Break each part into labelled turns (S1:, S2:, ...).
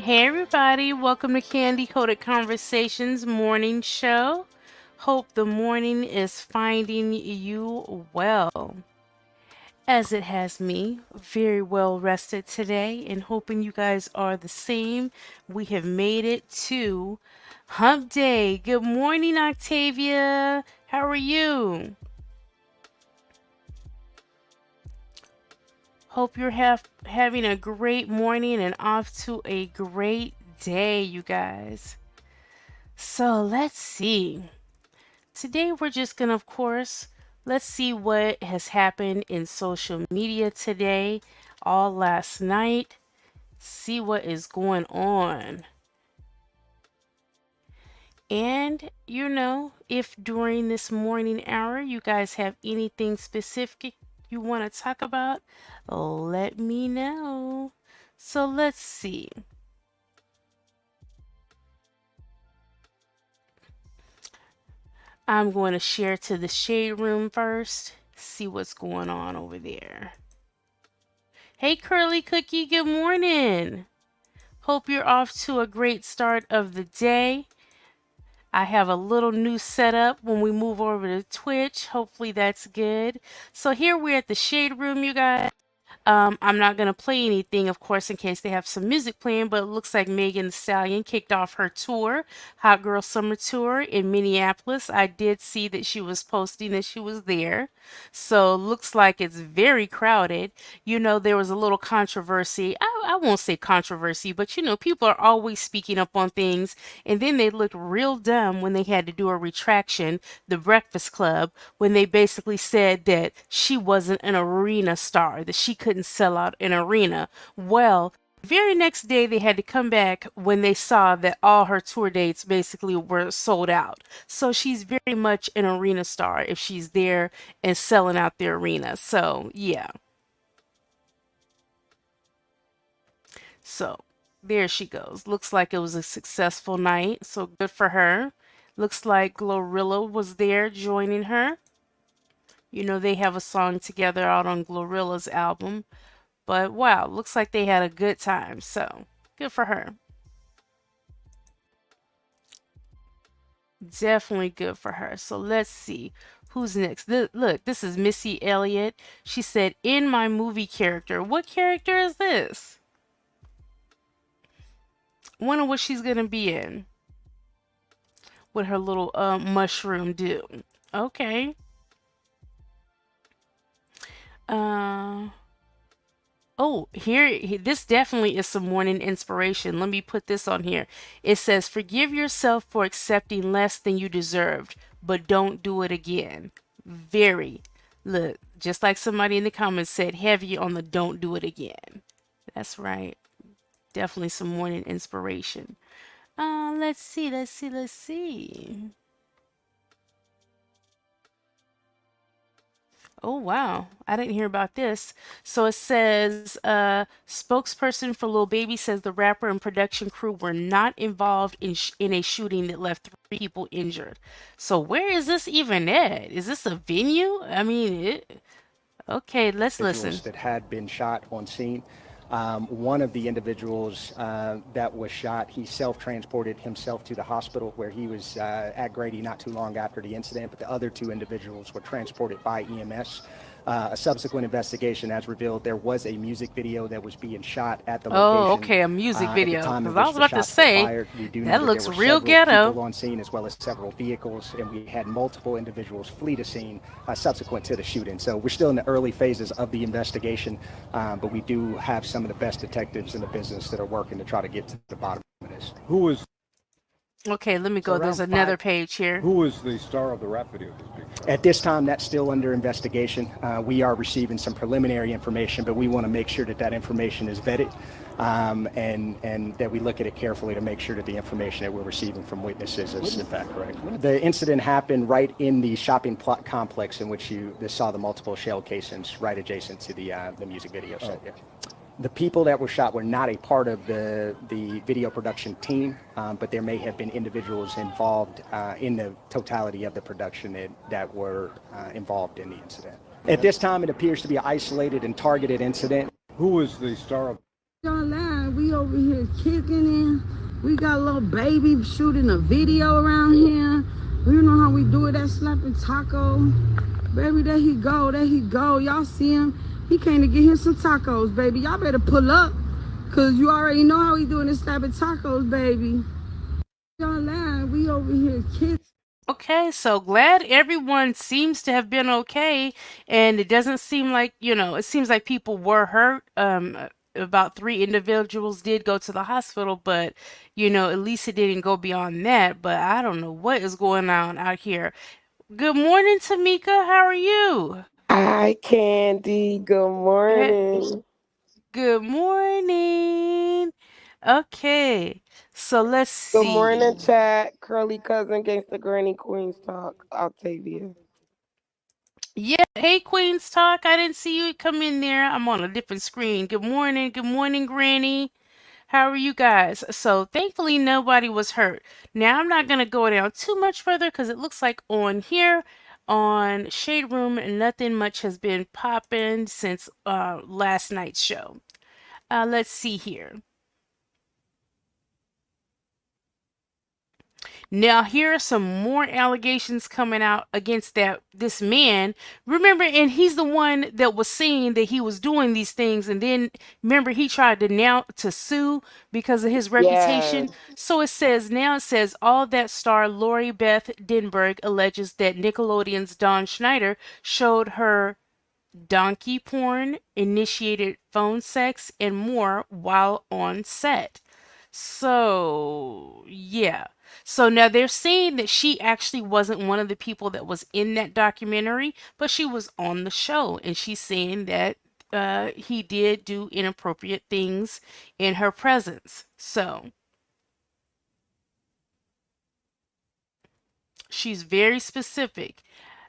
S1: Hey everybody, welcome to CandyCoated Conversations morning show. Hope the morning is finding you well, as it has me, very well rested today, and hoping you guys are the same. We have made it to Hump Day. Good morning, Octavia. How are you? Hope you're having a great morning and off to a great day, you guys. So let's see. Today we're just gonna, of course, let's see what has happened in social media today, all last night, see what is going on. And, if during this morning hour you guys have anything specific you want to talk about, let me know. So let's see. I'm going to share to the shade room first, see what's going on over there. Hey Curly Cookie, good morning. Hope you're off to a great start of the day. I have a little new setup when we move over to Twitch. Hopefully that's good. So here we're at the shade room, you guys. I'm not going to play anything, of course, in case they have some music playing, but it looks like Megan Thee Stallion kicked off her tour, Hot Girl Summer Tour in Minneapolis. I did see that she was posting that she was there. So looks like it's very crowded. There was a little controversy. I won't say controversy, but people are always speaking up on things, and then they looked real dumb when they had to do a retraction, the Breakfast Club, when they basically said that she wasn't an arena star, that she couldn't sell out an arena. Well, the very next day they had to come back when they saw that all her tour dates basically were sold out. So she's very much an arena star if she's there and selling out the arena. So, yeah. So, there she goes. Looks like it was a successful night. So, good for her. Looks like Glorilla was there joining her. They have a song together out on Glorilla's album. But wow, looks like they had a good time. So good for her. Definitely good for her. So let's see who's next. Look, this is Missy Elliott. She said, "In my movie character." What character is this? Wonder what she's gonna be in. What her little mushroom do? Okay. Uh. Oh, this definitely is some morning inspiration. Let me put this on here. It says, "Forgive yourself for accepting less than you deserved, but don't do it again." Very, look, just like somebody in the comments said, heavy on the don't do it again. That's right. Definitely some morning inspiration. Let's see. Oh, wow. I didn't hear about this. So it says, spokesperson for Lil Baby says the rapper and production crew were not involved in a shooting that left 3 people injured. So where is this even at? Is this a venue? I mean, okay, let's listen.
S2: That had been shot on scene. One of the individuals that was shot, he self-transported himself to the hospital where he was at Grady not too long after the incident, but the other 2 individuals were transported by EMS. A subsequent investigation has revealed there was a music video that was being shot at the location.
S1: Oh, okay, a music video.
S2: Because
S1: I was about to say, that looks real ghetto.
S2: People on scene as well as several vehicles, and we had multiple individuals flee the scene subsequent to the shooting. So we're still in the early phases of the investigation, but we do have some of the best detectives in the business that are working to try to get to the bottom of this.
S3: Who was
S1: Okay, let me go. There's another page here.
S3: Who was the star of the rap video?
S2: At this time, that's still under investigation. We are receiving some preliminary information, but we want to make sure that that information is vetted and that we look at it carefully to make sure that the information that we're receiving from witnesses is in fact correct. The incident happened right in the shopping complex in which you saw the multiple shell casings right adjacent to the music video set there. The people that were shot were not a part of the video production team, but there may have been individuals involved in the totality of the production that were involved in the incident. At this time, it appears to be an isolated and targeted incident.
S3: Who was the star of?
S4: Online, we over over here kicking it. We got a little baby shooting a video around here. You know how we do it at Slapping Taco. Baby, there he go, there he go. Y'all see him? He came to get him some tacos, baby. Y'all better pull up, cause you already know how he doing this Slapping Tacos, baby. Y'all lying, we over here kicking.
S1: Okay, so glad everyone seems to have been okay, and it doesn't seem like, it seems like people were hurt. About three individuals did go to the hospital, but, at least it didn't go beyond that. But I don't know what is going on out here. Good morning, Tamika. How are you?
S5: Hi, Candy. Good
S1: Hey,
S5: morning.
S1: good morning. Okay, so let's
S5: Good morning,
S1: see.
S5: chat. Curly cousin, gangsta granny, Queens talk. Octavia.
S1: Yeah, hey Queens Talk. I didn't see you come in there. I'm on a different screen. Good morning. Good morning, Granny. How are you guys? So, thankfully, nobody was hurt. Now, I'm not going to go down too much further because it looks like on here on Shade Room, nothing much has been popping since last night's show. Let's see here. Now here are some more allegations coming out against this man. Remember, and he's the one that was saying that he was doing these things, and then remember he tried to now to sue because of his reputation.
S5: Yes.
S1: So it says all that star Lori Beth Denberg alleges that Nickelodeon's Don Schneider showed her donkey porn, initiated phone sex, and more while on set. So, yeah. So now they're saying that she actually wasn't one of the people that was in that documentary, but she was on the show. And she's saying that he did do inappropriate things in her presence. So she's very specific.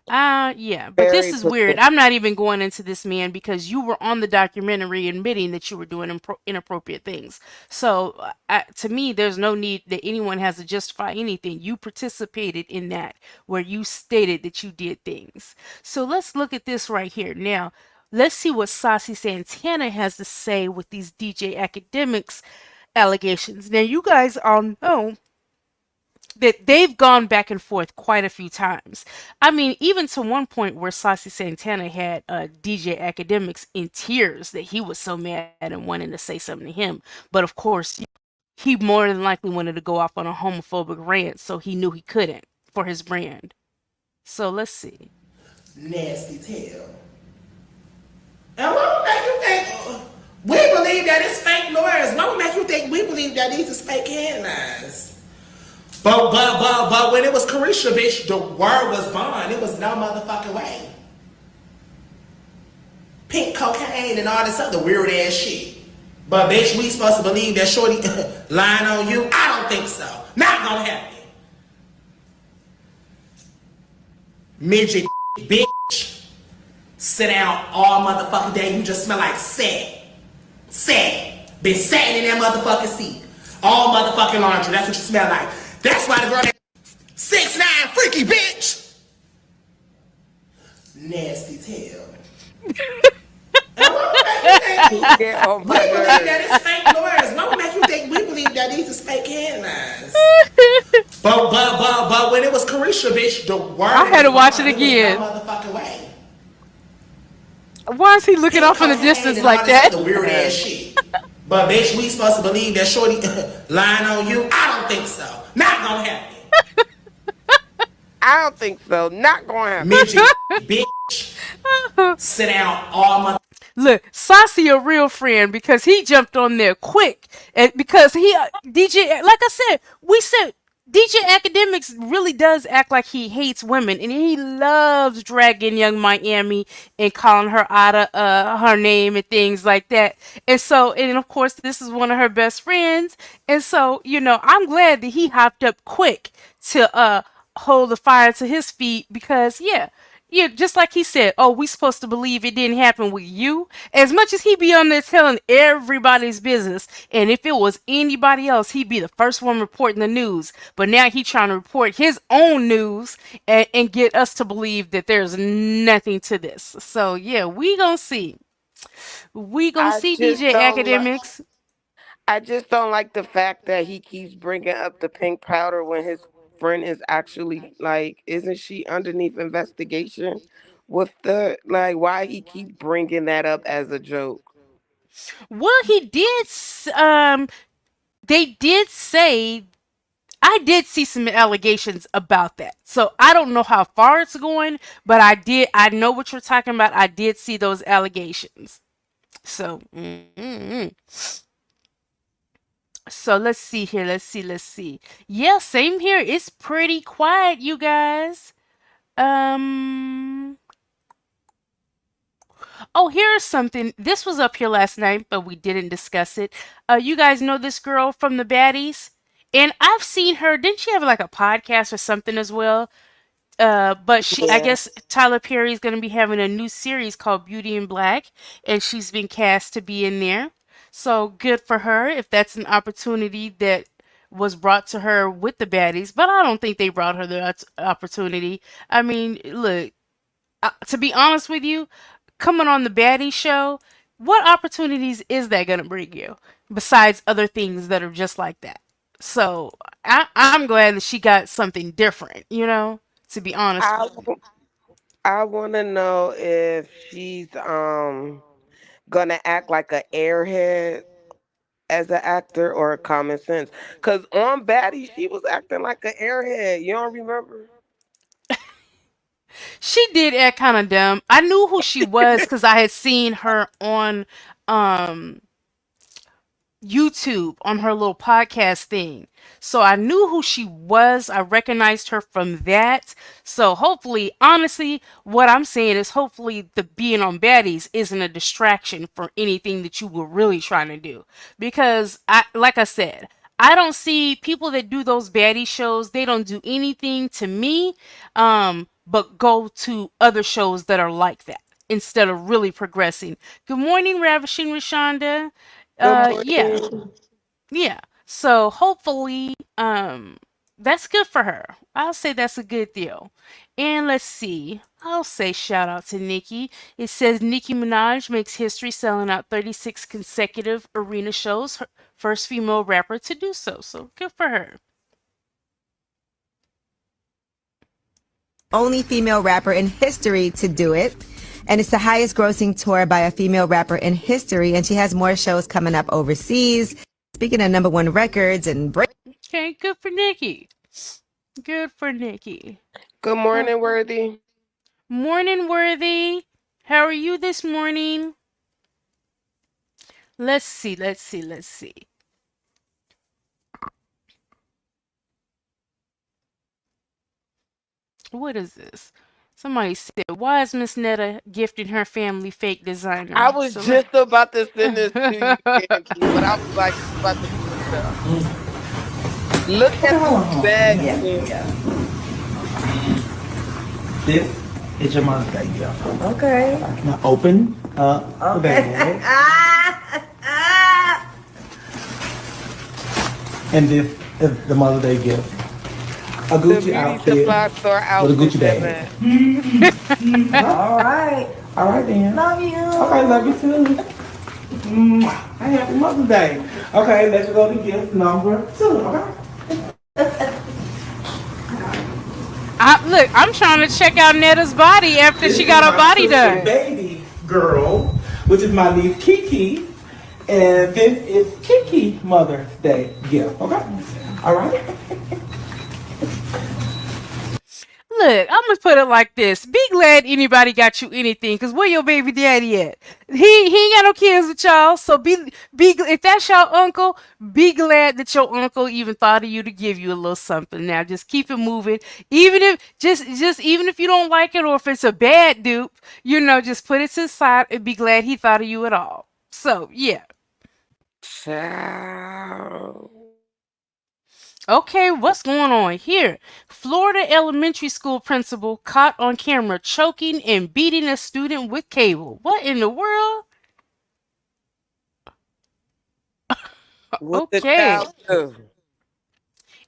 S1: Yeah, but this
S5: Very
S1: is weird.
S5: specific.
S1: I'm not even going into this, man, because you were on the documentary admitting that you were doing inappropriate things. So, to me, there's no need that anyone has to justify anything. You participated in that where you stated that you did things. So, let's look at this right here. Now, let's see what Saucy Santana has to say with these DJ academics allegations. Now, you guys all know that they've gone back and forth quite a few times. I mean, even to one point where Saucy Santana had DJ Academics in tears that he was so mad and wanting to say something to him. But of course, he more than likely wanted to go off on a homophobic rant, so he knew he couldn't for his brand. So let's see.
S6: Nasty tail. And what would make you think we believe that it's fake lawyers? What would make you think we believe that these is fake headlines? But when it was Carisha, bitch, the word was bond. It was no motherfucking way. Pink cocaine and all this other weird ass shit. But bitch, we supposed to believe that Shorty lying on you? I don't think so. Not gonna happen. Midget bitch. Sit down all motherfucking day. You just smell like sand. Sand. Been sitting in that motherfucking seat. All motherfucking laundry. That's what you smell like. That's why the girl 6'9" freaky bitch. Nasty tail. And what would make you think
S5: Get on
S6: we
S5: my
S6: believe that
S5: nerves.
S6: it's fake lawyers? What would make you think we believe that these is fake headlines? But when it was Carisha, bitch, the word
S1: I had
S6: was
S1: to watch it
S6: bond. It was no
S1: again.
S6: motherfucking way.
S1: Why is he looking
S6: Pink
S1: off in the
S6: cocaine
S1: distance
S6: and all
S1: like
S6: this
S1: that?
S6: other weird ass shit. But bitch, we supposed to believe that Shorty lying on you? I don't think so. Not gonna happen.
S5: I don't think so. Not gonna happen.
S6: Midget bitch. Sit down all mother.
S1: Look, Saucy a real friend because he jumped on there quick, and because he DJ, like I said, we said DJ Academics really does act like he hates women, and he loves dragging Young Miami and calling her out of her name and things like that. And so, and of course, this is one of her best friends, and so I'm glad that he hopped up quick to hold the fire to his feet because yeah, just like he said, oh, we supposed to believe it didn't happen with you. As much as he be on there telling everybody's business, and if it was anybody else, he'd be the first one reporting the news. But now he trying to report his own news and get us to believe that there's nothing to this. So yeah, we gonna see. We gonna
S5: I
S1: see
S5: just
S1: DJ
S5: don't like.
S1: Academics.
S5: I just don't like the fact that he keeps bringing up the pink powder when his friend is actually like, isn't she underneath investigation? With the like, why he keep bringing that up as a joke?
S1: Well, they did say I did see some allegations about that. So I don't know how far it's going, but I know what you're talking about. I did see those allegations. So, so let's see here. Let's see. Yeah, same here. It's pretty quiet, you guys. Um, oh, here's something. This was up here last night, but we didn't discuss it. You guys know this girl from the Baddies? And I've seen her. Didn't she have like a podcast or something as well? But I
S5: Yeah.
S1: guess Tyler Perry is going to be having a new series called Beauty in Black, and she's been cast to be in there. So good for her if that's an opportunity that was brought to her with the baddies. But I don't think they brought her the opportunity. I mean, look, to be honest with you, coming on the baddie show, what opportunities is that going to bring you besides other things that are just like that? So I'm glad that she got something different, to be honest
S5: I
S1: with you.
S5: I want to know if she's gonna act like a airhead as an actor or a common sense. Cause on Batty, she was acting like an airhead. You don't remember?
S1: She did act kind of dumb. I knew who she was because I had seen her on um YouTube on her little podcast thing. So I knew who she was. I recognized her from that. So hopefully, honestly, what I'm saying is hopefully the being on baddies isn't a distraction for anything that you were really trying to do. Because like I said, I don't see people that do those baddie shows, they don't do anything to me, but go to other shows that are like that instead of really progressing. Good morning, Ravishing Rashonda.
S5: Good
S1: Yeah,
S5: morning.
S1: yeah. So hopefully, that's good for her. I'll say that's a good deal. And let's see. I'll say shout out to Nicki. It says Nicki Minaj makes history selling out 36 consecutive arena shows. Her first female rapper to do so. So good for her.
S7: Only female rapper in history to do it. And it's the highest grossing tour by a female rapper in history. And she has more shows coming up overseas. Speaking of number one records and break.
S1: Okay, good for Nicki. Good for Nicki.
S5: Good
S1: Uh,
S5: morning, Worthy.
S1: Morning, Worthy. How are you this morning? Let's see. What is this? Somebody said, why is Miss Netta gifting her family fake
S5: I
S1: designer?
S5: was
S1: So let
S5: just about to send this to you, Candy, but I was like, you about to pull it up. Look
S8: Okay,
S5: at
S8: hold
S5: this
S8: on, hold on.
S5: bag,
S8: Yeah,
S5: Candy.
S8: yeah. This is your Mother's Day gift.
S7: Okay.
S8: Now open the bag. And this is the Mother's Day gift. A
S5: The
S8: Gucci
S5: beauty
S8: outfit
S5: supply store
S8: with a
S5: outfit
S8: Gucci
S5: that
S8: bag.
S5: man.
S7: All right.
S8: All right then.
S7: Love you.
S8: Okay, love you too. Mwah. Happy Mother's Day. Okay, let's go to gift number 2. Okay.
S1: look, I'm trying to check out Netta's body after
S8: This
S1: she
S8: is
S1: got her
S8: my
S1: body
S8: sister
S1: done.
S8: baby girl, which is my niece Kiki, and this is Kiki Mother's Day gift. Okay. All right.
S1: Look, I'm gonna put it like this: be glad anybody got you anything, cause where your baby daddy at? He ain't got no kids with y'all, so if that's your uncle, be glad that your uncle even thought of you to give you a little something. Now just keep it moving, even if just even if you don't like it or if it's a bad dupe, just put it to the side and be glad he thought of you at all. So yeah.
S5: Ciao.
S1: Okay, what's going on here? Florida elementary school principal caught on camera choking and beating a student with cable. What in the world?
S5: What the
S1: Okay.
S5: child do?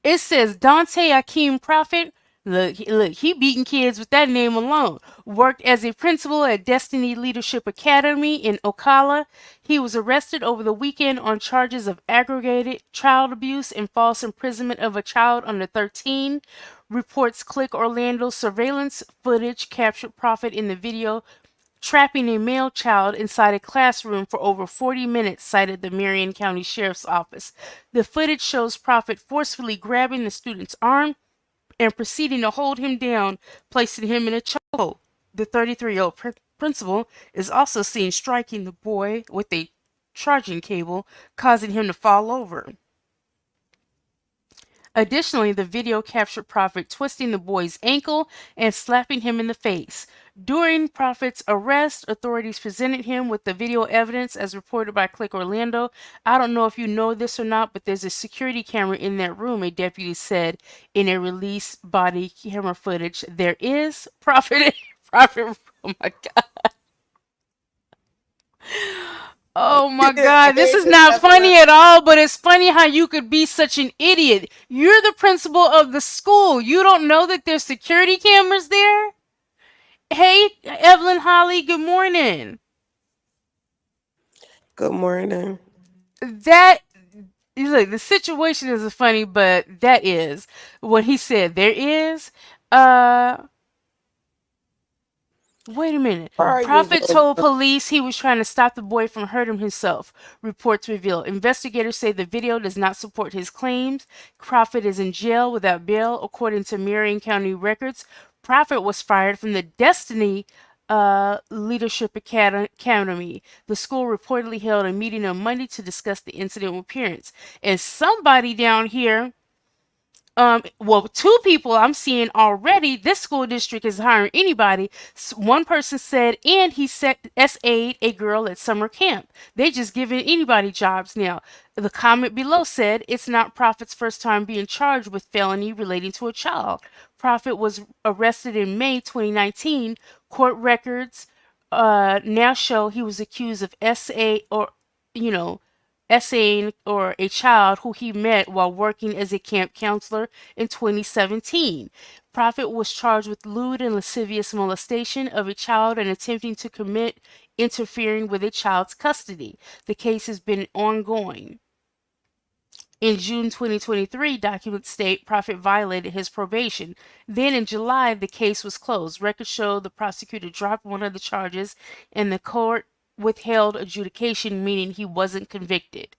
S1: It says Dante Akeem Prophet Look, he beating kids with that name alone. Worked as a principal at Destiny Leadership Academy in Ocala. He was arrested over the weekend on charges of aggravated child abuse and false imprisonment of a child under 13. Reports Click Orlando surveillance footage captured Prophet in the video trapping a male child inside a classroom for over 40 minutes, cited the Marion County Sheriff's Office. The footage shows Prophet forcefully grabbing the student's arm and proceeding to hold him down, placing him in a chokehold. The 33-year-old principal is also seen striking the boy with a charging cable, causing him to fall over. Additionally, the video captured Prophet twisting the boy's ankle and slapping him in the face. During Prophet's arrest, authorities presented him with the video evidence as reported by Click Orlando. I don't know if you know this or not, but there's a security camera in that room, a deputy said in a released body camera footage. There is Prophet. Prophet. Oh my God. Oh my God, this is not funny at all, but it's funny how you could be such an idiot. You're the principal of the school. You don't know that there's security cameras there? Hey, Evelyn Holly, good morning.
S5: Good morning.
S1: That, look, the situation isn't funny, but that is what he said. There is, uh, wait a minute.
S5: Probably was
S1: Prophet told police he was trying to stop the boy from hurting himself, reports reveal. Investigators say the video does not support his claims. Prophet is in jail without bail, according to Marion County records. Prophet was fired from the Destiny Leadership Academy. The school reportedly held a meeting on Monday to discuss the incident with parents. And somebody down here, well, two people I'm seeing already. This school district is hiring anybody. One person said, and he SA'd a girl at summer camp. They just giving anybody jobs now. The comment below said it's not Prophet's first time being charged with felony relating to a child. Prophet was arrested in May 2019. Court records now show he was accused of you know, essaying or a child who he met while working as a camp counselor in 2017. Prophet was charged with lewd and lascivious molestation of a child and attempting to commit interfering with a child's custody. The case has been ongoing. In June 2023, documents state Prophet violated his probation. Then in July, the case was closed. Records show the prosecutor dropped one of the charges and the court withheld adjudication, meaning he wasn't convicted.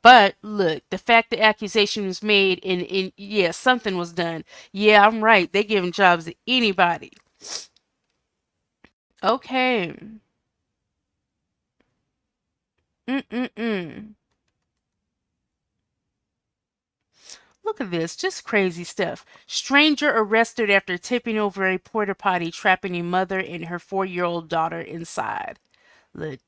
S1: But look, the fact the accusation was made and yeah, something was done. Yeah, I'm right. They giving jobs to anybody. Okay. Mm-mm-mm. Look at this, just crazy stuff. Stranger arrested after tipping over a porta potty, trapping a mother and her 4-year-old daughter inside. Look,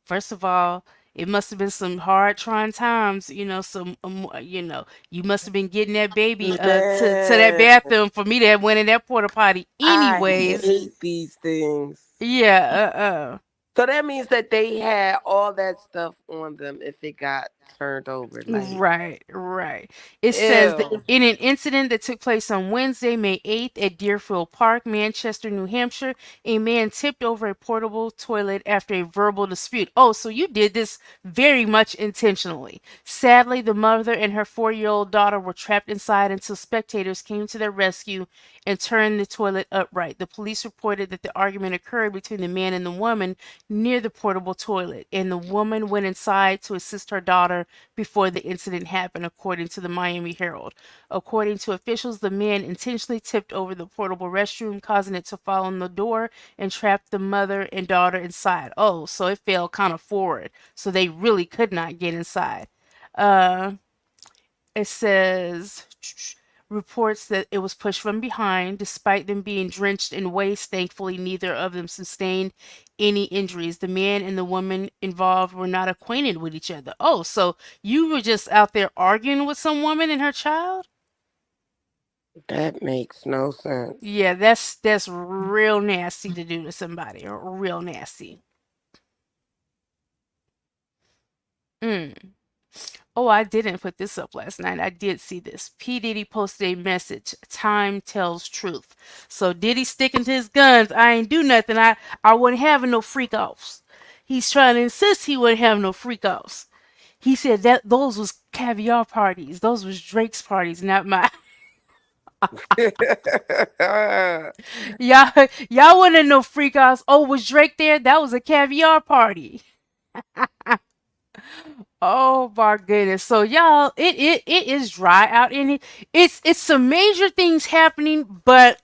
S1: first of all, it must have been some hard, trying times. You must have been getting that baby to that
S5: Man,
S1: bathroom for me to have went in that porta potty.
S5: I
S1: Anyways,
S5: hate these things.
S1: yeah,
S5: So that means that they had all that stuff on them if it got turned over. Like,
S1: Right. It says that
S5: ew.
S1: in an incident that took place on Wednesday, May 8th at Deerfield Park, Manchester, New Hampshire, a man tipped over a portable toilet after a verbal dispute. Oh, so you did this very much intentionally. Sadly, the mother and her 4-year-old daughter were trapped inside until spectators came to their rescue and turned the toilet upright. The police reported that the argument occurred between the man and the woman near the portable toilet, and the woman went inside to assist her daughter before the incident happened, according to the Miami Herald. According to officials, the man intentionally tipped over the portable restroom, causing it to fall on the door and trapped the mother and daughter inside. Oh, so it fell kind of forward, so they really could not get inside. Uh, it says reports that it was pushed from behind. Despite them being drenched in waste, thankfully, neither of them sustained any injuries. The man and the woman involved were not acquainted with each other. Oh, so you were just out there arguing with some woman and her child?
S5: That makes no sense.
S1: Yeah, that's real nasty to do to somebody. Real nasty. Mm. Oh, I didn't put this up last night. I did see this. P. Diddy posted a message. Time tells truth. So Diddy sticking to his guns. I ain't do nothing. I wasn't having no freak offs. He's trying to insist he wouldn't have no freak offs. He said that those was caviar parties. Those was Drake's parties, not mine. Y'all wasn't no freak offs. Oh, was Drake there? That was a caviar party. Oh my goodness. So y'all, it is dry out in it. It's some major things happening, but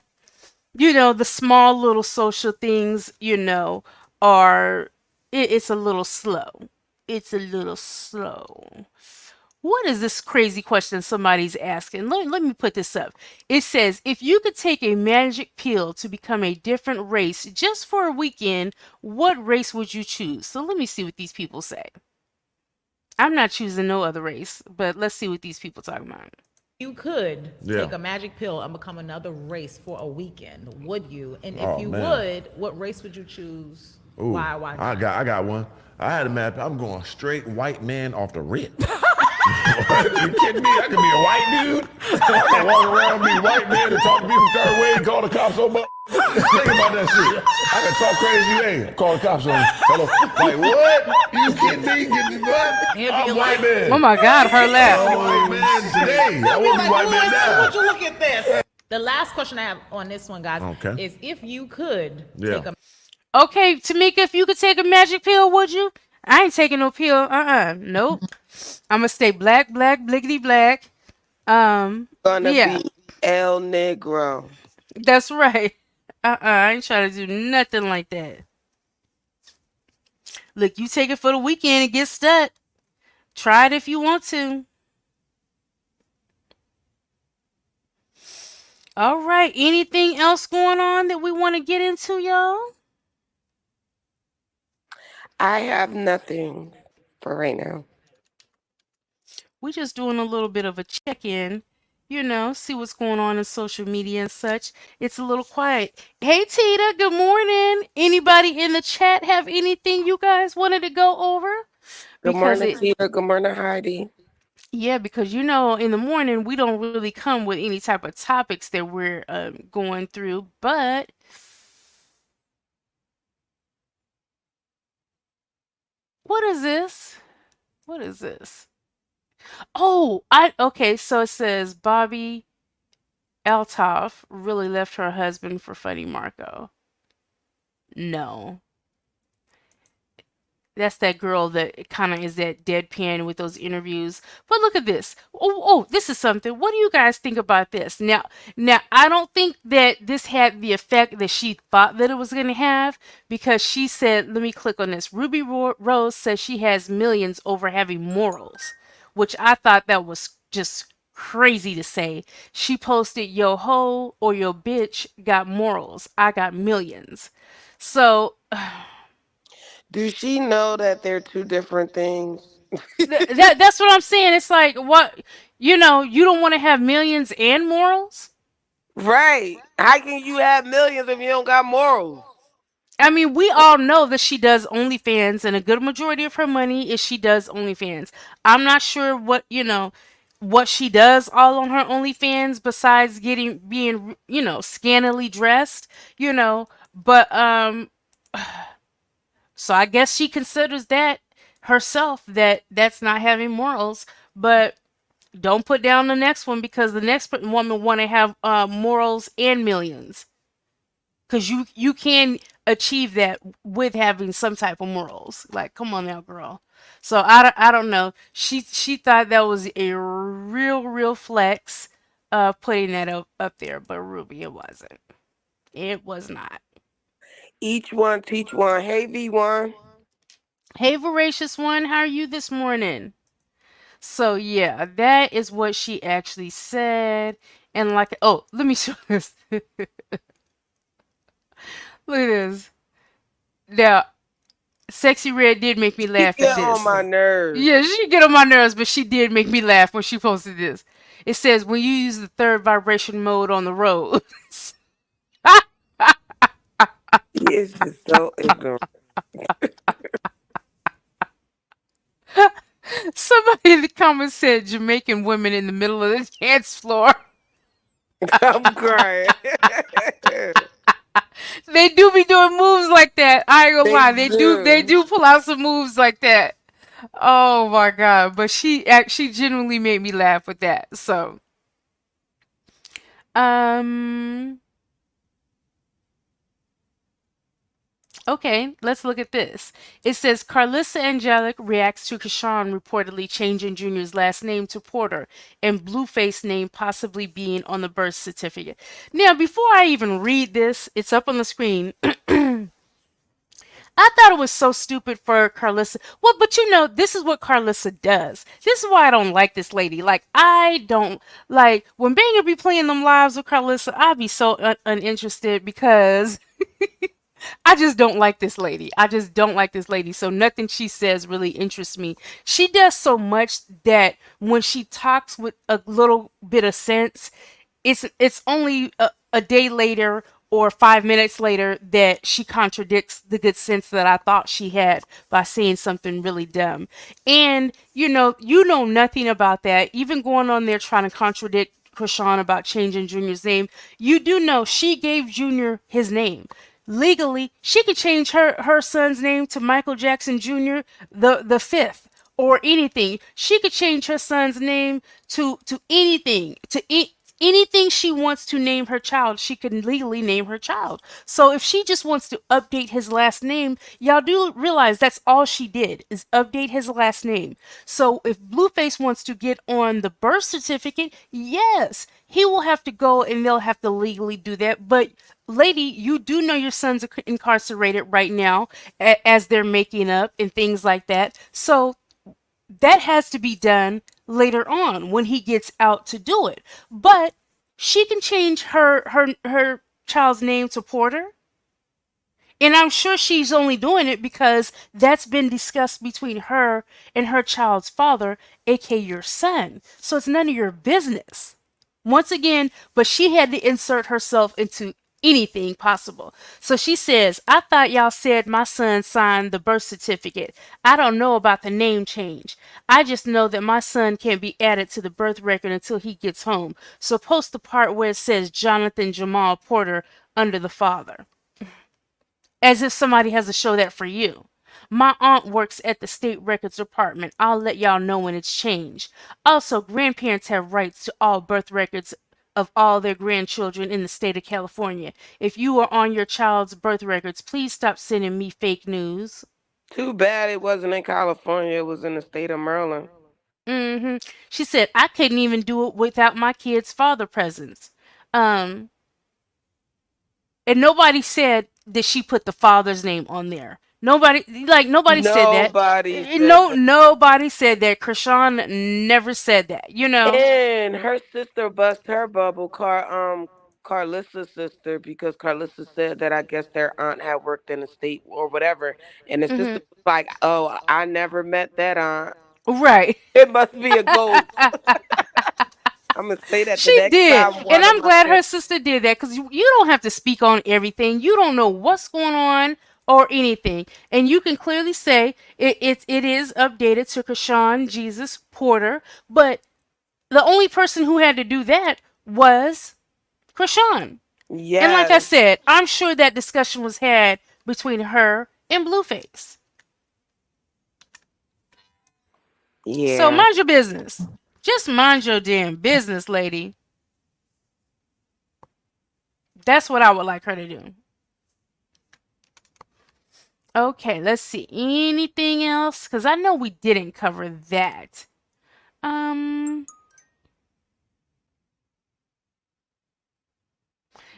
S1: the small little social things, are it's a little slow. It's a little slow. What is this crazy question somebody's asking? Let me put this up. It says, if you could take a magic pill to become a different race just for a weekend, what race would you choose? So let me see what these people say. I'm not choosing no other race, but let's see what these people talking about.
S9: You could
S10: Yeah.
S9: take a magic pill and become another race for a weekend, would you? And if
S10: Oh,
S9: you
S10: man.
S9: would, what race would you choose?
S10: Ooh,
S9: Why not?
S10: I got one. I had a map. I'm going straight white man off the rip. What? You kidding me? I could be a white dude. I can walk around, be a white man, and talk to people third way, and call the cops on my. Think about that shit. I can talk crazy, hey, call the cops on me. Hello, like what? You kidding me? Get the what?
S9: He'll be
S10: I'm
S9: like-
S10: white man.
S1: Oh my God, her
S10: I'm
S1: laugh.
S10: white man today. I won't be white man now.
S9: Would you look at this? The last question I have on this one, guys,
S10: Okay.
S9: is if you could
S10: Yeah.
S9: take a
S1: Okay, Tamika, if you could take a magic pill, would you? I ain't taking no pill. Nope. I'm gonna stay black, black, blickety black.
S5: Gonna
S1: Yeah,
S5: be El Negro.
S1: that's right. I ain't trying to do nothing like that. Look, you take it for the weekend and get stuck. Try it if you want to. All right. Anything else going on that we want to get into, y'all?
S5: I have nothing for right now.
S1: We're just doing a little bit of a check-in, see what's going on in social media and such. It's a little quiet. Hey, Tita, good morning. Anybody in the chat have anything you guys wanted to go over?
S5: Good
S1: Because
S5: morning, Tia. Good morning, Heidi.
S1: yeah, because in the morning we don't really come with any type of topics that we're going through, but what is this? What is this? Oh, okay, so it says Bobby Altoff really left her husband for Funny Marco. No. That's that girl that kind of is that deadpan with those interviews. But look at this. Oh, this is something. What do you guys think about this? Now, I don't think that this had the effect that she thought that it was going to have because she said, let me click on this. Ruby Rose says she has millions over having morals, which I thought that was just crazy to say. She posted, yo ho or yo bitch got morals. I got millions. So
S5: Does she know that they're two different things?
S1: that's what I'm saying. It's like what you don't want to have millions and morals.
S5: Right. How can you have millions if you don't got morals?
S1: I mean, we all know that she does OnlyFans, and a good majority of her money is she does OnlyFans. I'm not sure what she does all on her OnlyFans besides being scantily dressed, but so I guess she considers that herself that's not having morals, but don't put down the next one because the next woman want to have morals and millions because you can achieve that with having some type of morals. Like, come on now, girl. So I don't know. She thought that was a real flex, putting that up there, but Ruby, it wasn't. It was not.
S5: Each one teach one. Hey, V1.
S1: Hey, voracious one, how are you this morning? So yeah, that is what she actually said. And like, oh, let me show this. Look at this. Now, Sexy Red did make me
S5: She
S1: laugh at
S5: get on
S1: this.
S5: my nerves.
S1: Yeah, she get on my nerves, but she did make me laugh when she posted this. It says when you use the third vibration mode on the road.
S5: He is just so ignorant.
S1: Somebody in the comments said Jamaican women in the middle of the dance floor.
S5: I'm crying.
S1: They do be doing moves like that. I ain't gonna
S5: They
S1: lie. They
S5: do.
S1: do pull out some moves like that. Oh my god. But she genuinely made me laugh with that. So um okay, let's look at this. It says Carlissa Angelic reacts to Kashawn reportedly changing Junior's last name to Porter and Blueface name possibly being on the birth certificate. Now, before I even read this, it's up on the screen. I thought it was so stupid for Carlissa. Well, but you know, this is what Carlissa does. This is why I don't like this lady. Like, I don't like when Banger be playing them lives with Carlissa, I'd be so uninterested because I just don't like this lady. I just don't like this lady. So nothing she says really interests me. She does so much that when she talks with a little bit of sense, it's only a day later or 5 minutes later that she contradicts the good sense that I thought she had by saying something really dumb. And you know nothing about that. Even going on there trying to contradict Krishan about changing Junior's name, you do know she gave Junior his name. Legally, she could change her son's name to Michael Jackson Jr. the fifth or anything. She could change her son's name to anything anything she wants to name her child, she can legally name her child. So if she just wants to update his last name, y'all do realize that's all she did is update his last name. So if Blueface wants to get on the birth certificate, yes, he will have to go and they'll have to legally do that. But lady, you do know your son's incarcerated right now as they're making up and things like that. So that has to be done later on when he gets out to do it. But she can change her child's name to Porter. And I'm sure she's only doing it because that's been discussed between her and her child's father, aka your son. So it's none of your business. Once again, but she had to insert herself into anything possible. So she says, I thought y'all said my son signed the birth certificate. I don't know about the name change. I just know that my son can't be added to the birth record until he gets home. So post the part where it says Jonathan Jamal Porter under the father. As if somebody has to show that for you. My aunt works at the state records department. I'll let y'all know when it's changed. Also, grandparents have rights to all birth records of all their grandchildren in the state of California. If you are on your child's birth records, please stop sending me fake news.
S5: Too bad it wasn't in California. It was in the state of Maryland.
S1: She said, I couldn't even do it without my kid's father presence. Um, and nobody said that she put the father's name on there. Nobody said that.
S5: Nobody said
S1: No,
S5: that.
S1: nobody said that. Krishan never said that. You know.
S5: And her sister bust her bubble, Carlissa's sister, because Carlissa said that I guess their aunt had worked in the state or whatever. And the sister
S1: Hmm.
S5: was like, oh, I never met that aunt.
S1: Right.
S5: It must be a ghost. I'm going to say that the
S1: She
S5: next
S1: did.
S5: time
S1: And
S5: one of
S1: I'm
S5: my
S1: glad
S5: friends.
S1: her sister did that because you don't have to speak on everything. You don't know what's going on or anything. And you can clearly say it is updated to Krishan Jesus Porter. But the only person who had to do that was Krishan. And like I
S5: Yes.
S1: said, I'm sure that discussion was had between her and Blueface. So
S5: Yeah.
S1: mind your business. Just mind your damn business, lady. That's what I would like her to do. Okay, let's see. Anything else? Because I know we didn't cover that. Um,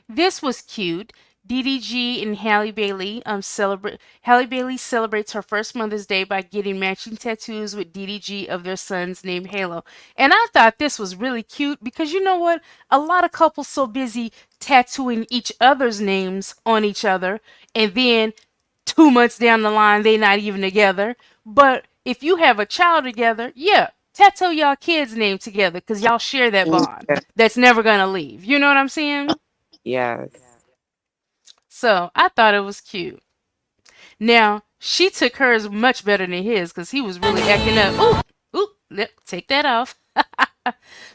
S1: This was cute. DDG and Halle Bailey celebrate. Halle Bailey celebrates her first Mother's Day by getting matching tattoos with DDG of their sons named Halo. And I thought this was really cute because you know what? A lot of couples so busy tattooing each other's names on each other, and then 2 months down the line they're not even together. But if you have a child together, yeah, tattoo y'all kids' name together because y'all share that bond
S5: Yeah.
S1: that's never gonna leave. You know what I'm saying?
S5: Yes.
S1: So I thought it was cute. Now, she took hers much better than his because he was really acting up. Ooh! Take that off.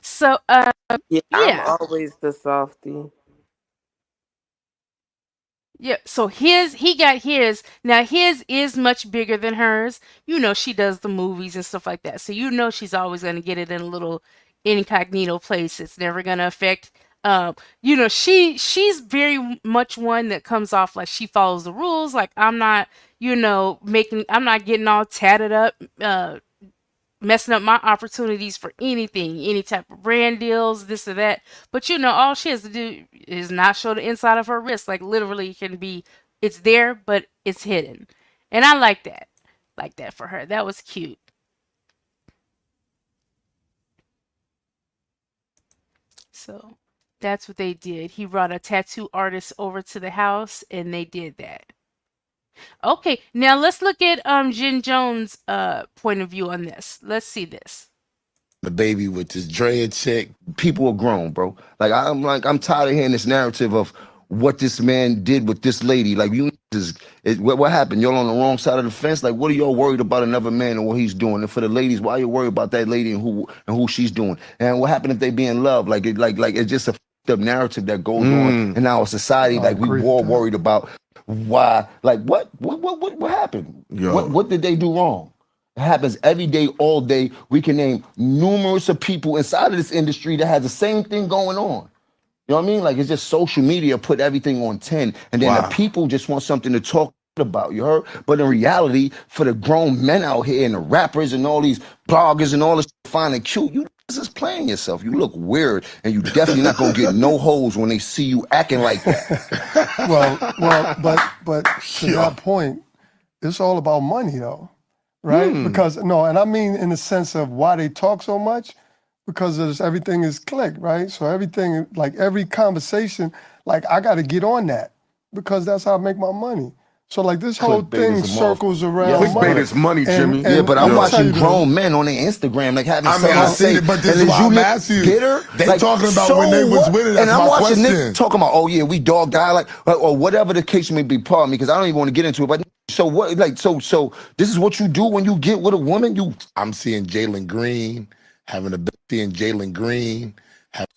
S1: So,
S5: Yeah, I'm
S1: yeah.
S5: always the softie.
S1: Yeah, so he got his. Now his is much bigger than hers. You know she does the movies and stuff like that. So you know she's always going to get it in a little incognito place. It's never going to affect she's very much one that comes off like she follows the rules. Like I'm not, I'm not getting all tatted up messing up my opportunities for anything, any type of brand deals, this or that. But all she has to do is not show the inside of her wrist. Like literally, it can be, it's there, but it's hidden, and I like that for her. That was cute. So that's what they did. He brought a tattoo artist over to the house, and they did that. Okay, now let's look at Jen Jones' point of view on this. Let's see this.
S11: The baby with this Drea chick. People are grown, bro. I'm tired of hearing this narrative of what this man did with this lady. Like what happened? Y'all on the wrong side of the fence. Like what are y'all worried about another man and what he's doing? And for the ladies, why are you worried about that lady and who she's doing? And what happened if they be in love? Like it's just a up narrative that goes on in our society. Like we more worried about why. Like what happened?
S10: Yo.
S11: What did they do wrong? It happens every day, all day. We can name numerous of people inside of this industry that has the same thing going on. You know what I mean? Like it's just social media put everything on 10. And then the people just want something to talk about, you heard? But in reality, for the grown men out here and the rappers and all these bloggers and all this fine and cute, you just playing yourself. You look weird and you definitely not gonna get no hoes when they see you acting like that.
S12: but to that point, it's all about money though. Right? Because and I mean in the sense of why they talk so much, because everything is click, right? So everything, like every conversation, like I got to get on that because that's how I make my money. So like this whole thing circles around
S10: Clickbait is money, Jimmy.
S11: But I'm watching grown men on their Instagram like having something
S13: I
S11: to say.
S13: seen it, but this is why I'm asking you. They talking about when they was with it. That's
S11: and I'm
S13: my
S11: watching
S13: question.
S11: Nick talking about, oh yeah, we dog die, like or whatever the case may be. Pardon me, because I don't even want to get into it. But so what? Like so this is what you do when you get with a woman.
S13: I'm seeing Jalen Green having a seeing Jalen Green.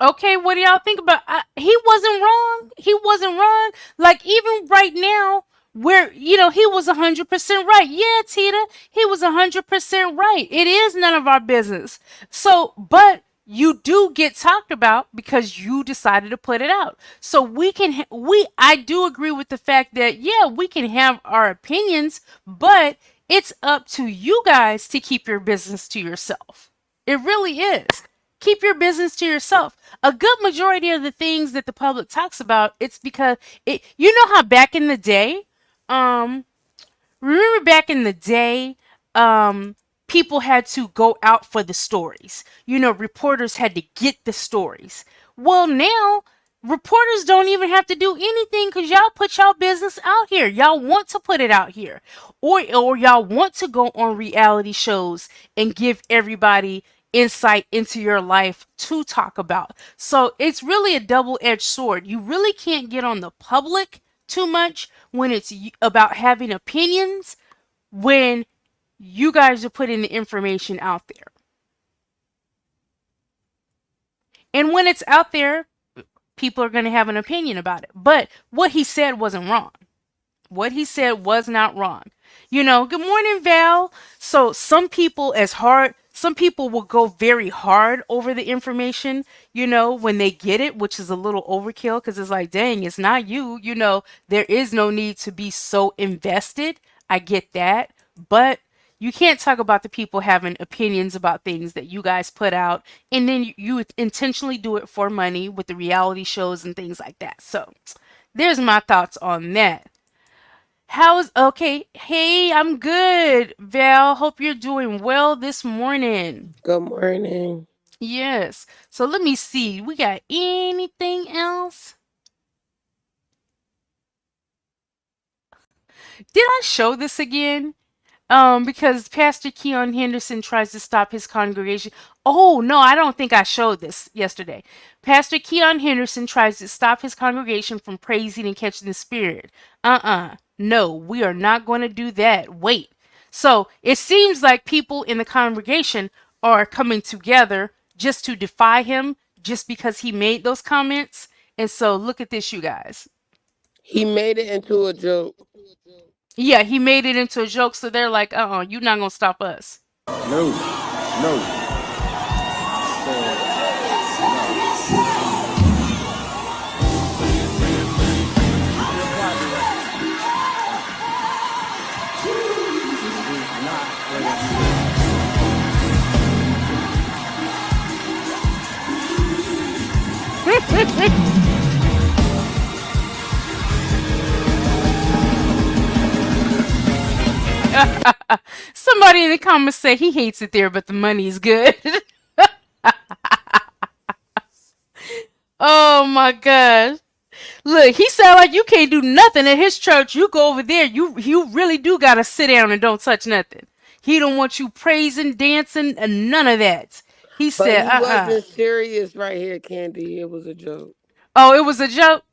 S1: Okay, what do y'all think about? He wasn't wrong. He wasn't wrong. Like even right now, where he was 100% right. Yeah, Tita, he was 100% right. It is none of our business. So, but you do get talked about because you decided to put it out. So I do agree with the fact that yeah, we can have our opinions, but it's up to you guys to keep your business to yourself. It really is. Keep your business to yourself. A good majority of the things that the public talks about, it's because you know how back in the day, um, remember back in the day, people had to go out for the stories. Reporters had to get the stories. Well, now reporters don't even have to do anything because y'all put y'all business out here. Y'all want to put it out here, or y'all want to go on reality shows and give everybody insight into your life to talk about. So it's really a double-edged sword. You really can't get on the public too much when it's about having opinions when you guys are putting the information out there. And when it's out there, people are going to have an opinion about it. But what he said wasn't wrong. What he said was not wrong. Good morning, Val. So some people will go very hard over the information, when they get it, which is a little overkill because it's like, dang, it's not you. There is no need to be so invested. I get that. But you can't talk about the people having opinions about things that you guys put out and then you intentionally do it for money with the reality shows and things like that. So there's my thoughts on that. Okay? Hey, I'm good, Val. Hope you're doing well this morning.
S5: Good morning.
S1: Yes. So let me see. We got anything else? Did I show this again? Because Pastor Keon Henderson tries to stop his congregation. Oh, no, I don't think I showed this yesterday. Pastor Keon Henderson tries to stop his congregation from praising and catching the Spirit. No, we are not going to do that. Wait. So it seems like people in the congregation are coming together just to defy him just because he made those comments. And so look at this, you guys.
S5: He made it into a joke.
S1: Yeah, he made it into a joke, so they're like, you're not gonna stop us.
S3: No, no.
S1: Somebody in the comments say he hates it there, but the money is good. Oh my gosh. Look, he sound like you can't do nothing at his church. You go over there, you really do gotta sit down and don't touch nothing. He don't want you praising, dancing, and none of that. He
S5: But
S1: said,
S5: he wasn't serious right here, Candy. It was a joke.
S1: Oh, it was a joke.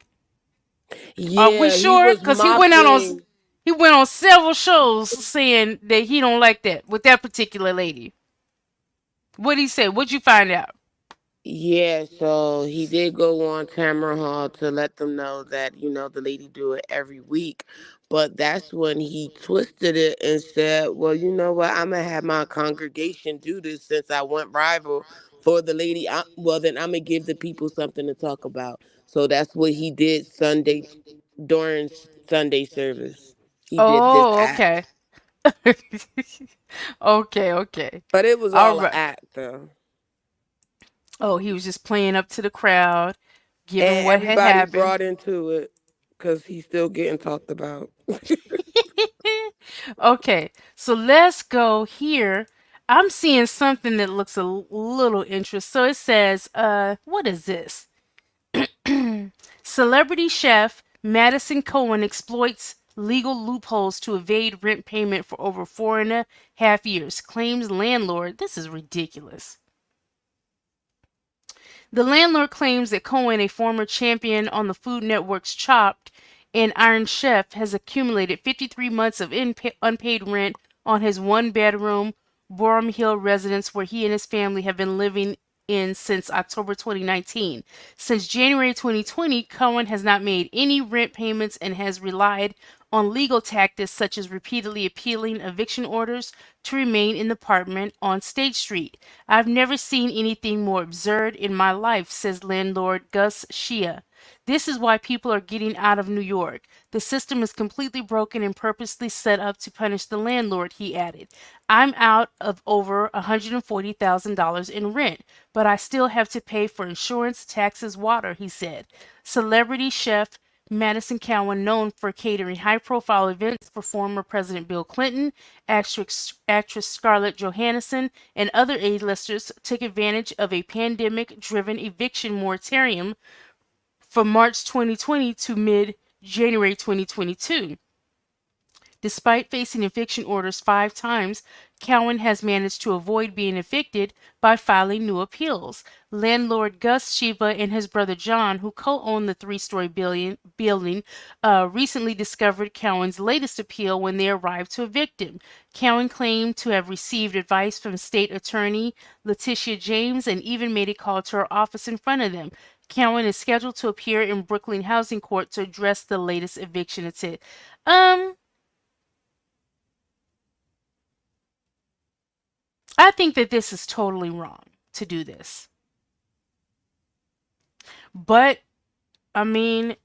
S1: Are we
S5: Yeah, he
S1: sure?
S5: was
S1: Because he went out on
S5: mocking.
S1: he went on several shows saying that he don't like that with that particular lady. What'd he say? What'd you find out?
S5: Yeah, so he did go on Tamara Hall to let them know that, the lady do it every week. But that's when he twisted it and said, well, you know what? I'm going to have my congregation do this since I went rival for the lady. Well, then I'm going to give the people something to talk about. So that's what he did during Sunday service. He did this
S1: Oh,
S5: act.
S1: okay. Okay, okay.
S5: But it was
S1: All
S5: all an
S1: right.
S5: act, though.
S1: Oh, he was just playing up to the crowd, given
S5: And
S1: what had
S5: everybody
S1: happened.
S5: brought into it because he's still getting talked about.
S1: Okay, so let's go here. I'm seeing something that looks a little interesting. So it says, what is this? Celebrity chef Madison Cohen exploits legal loopholes to evade rent payment for over 4.5 years, claims landlord. This is ridiculous. The landlord claims that Cohen, a former champion on the Food Network's Chopped and Iron Chef, has accumulated 53 months of unpaid rent on his one-bedroom Borum Hill residence where he and his family have been living in since October 2019. Since January 2020, Cohen has not made any rent payments and has relied on legal tactics such as repeatedly appealing eviction orders to remain in the apartment on State Street. I've never seen anything more absurd in my life, says landlord Gus Shia. This is why people are getting out of New York. The system is completely broken and purposely set up to punish the landlord, he added. I'm out of over $140,000 in rent, but I still have to pay for insurance, taxes, water, he said. Celebrity chef Madison Cowan, known for catering high-profile events for former President Bill Clinton, actress Scarlett Johansson, and other A-listers, took advantage of a pandemic-driven eviction moratorium from March 2020 to mid-January 2022. Despite facing eviction orders 5 times, Cowan has managed to avoid being evicted by filing new appeals. Landlord Gus Shiva and his brother John, who co-own the three-story building, recently discovered Cowan's latest appeal when they arrived to evict him. Cowan claimed to have received advice from state attorney Letitia James and even made a call to her office in front of them. Cowan is scheduled to appear in Brooklyn Housing Court to address the latest eviction attempt. I think that this is totally wrong to do this. But, I mean,